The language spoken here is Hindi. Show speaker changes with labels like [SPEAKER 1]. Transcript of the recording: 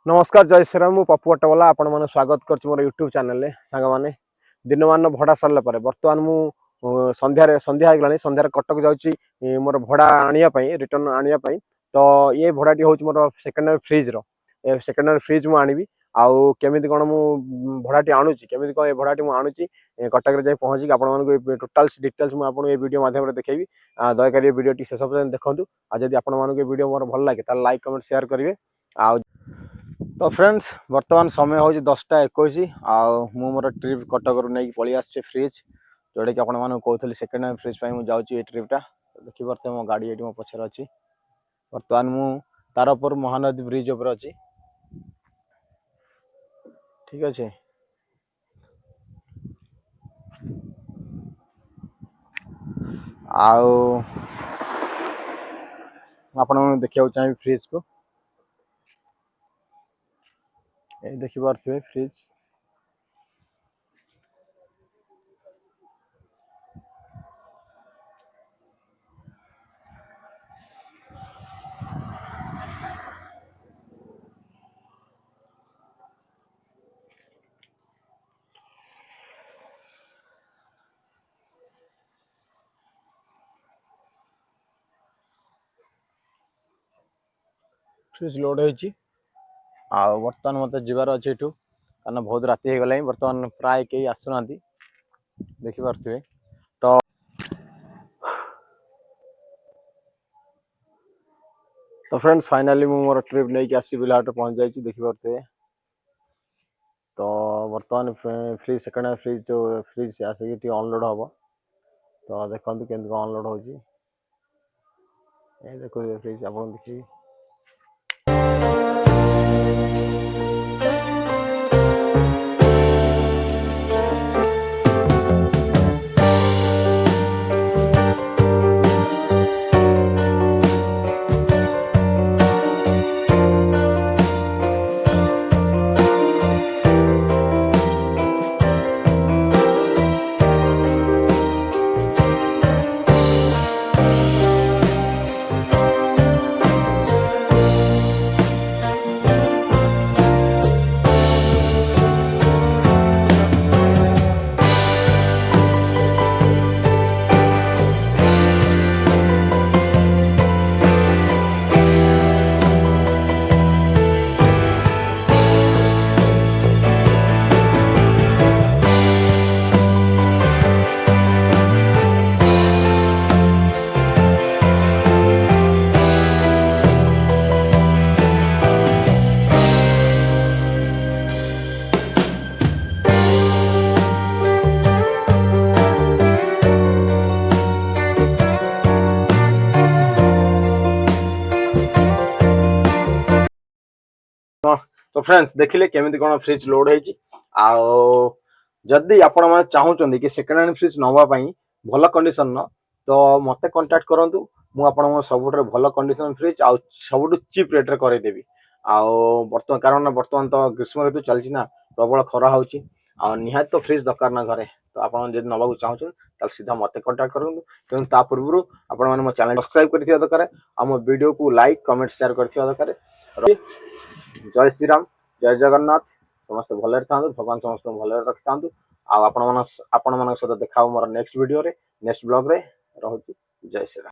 [SPEAKER 1] नमस्कार जय श्रीराम मु पप्पू अटवाला आपण मन स्वागत करछि मोर यूट्यूब चैनल रे सांग माने दिनमान भड़ा सरला परे वर्तमान मु संध्या आगलानी संध्यार कटक जाउछि मोर भड़ा आनिया पई रिटर्न आनिया पई तो ये भड़ाटी होछि मोर सेकंड हैंड फ्रिज रो सेकंड हैंड फ्रिज मु आनिबी आउ केमिति कोन मु भड़ाटी आनुछि केमिति कोन ए भड़ाटी मु आनुछि कटक रे जाय पहुंची आपण मन को टोटल्स डिटेल्स मु आपण ए वीडियो माध्यम रे देखेबी दया करी वीडियो टी शेष पर्यंत देखंतु आ जदि आपण मन को वीडियो मोर भल लागे त लाइक कमेंट शेयर करिवे आ तो फ्रेंड्स वर्तमान समय हूँ 10:21 आउ मोर ट्रिप कटक नहीं पलि आसे फ्रिज जोटा कि आपको कहते सेकेंड हैंड फ्रिज मुझे जाऊँगी ट्रिपटा देखिए मो गाड़ी ये मो पचर अच्छी बर्तमान मु तारपुर महानदी ब्रिज उपर अच्छी ठीक अच्छे आपण देखा चाहिए फ्रिज को देखी पारे फ्रिज फ्रिज लोड होती बर्तमान मत जीवार अच्छे ये कारण बहुत राति हो गला बर्तमान प्राय कई आसुना देखिपे तो फ्रेंड्स फाइनली मु मोर ट्रिप नहीं कि आसी बिलाट पहुंच जाइए देखिपे तो बर्तमान फ्रिज सेकेंड हैंड फ्रिज जो फ्रिज आसिक अनलोड हम तो देखो केमती अनलोड हो देखिए फ्रिज आप देखिए तो फ्रेंड्स देखिले केमिति कोन फ्रिज लोड होईची जदि आपण माने चाहुचंदी कि सेकेंड हैंड फ्रिज नवा पई भलो कंडीशन न तो मते कांटेक्ट करंतु मु आपण सबुठे भलो कंडीशन फ्रिज आ सबुठु चीप रेट रे करे देबी वर्तमान कारण वर्तमान तो ग्रीष्म ऋतु चलची ना प्रबल खरा होची निहात तो फ्रिज दरकार ना घरे तो आपण जदि नवा चाहुचन ताल सीधा मते कांटेक्ट करंतु किंतु ता पूर्व आपण माने मो चैनल सब्सक्राइब करथिया दरकार आ मो वीडियो को लाइक कमेंट शेयर करथिया दरकार जय श्रीराम जय जगन्नाथ समस्त भले था भगवान समस्त भले रखि था आपण मन सहित देखा मोर नेक्स्ट वीडियो रे नेक्स्ट ब्लॉग रे रहूची जय श्रीराम।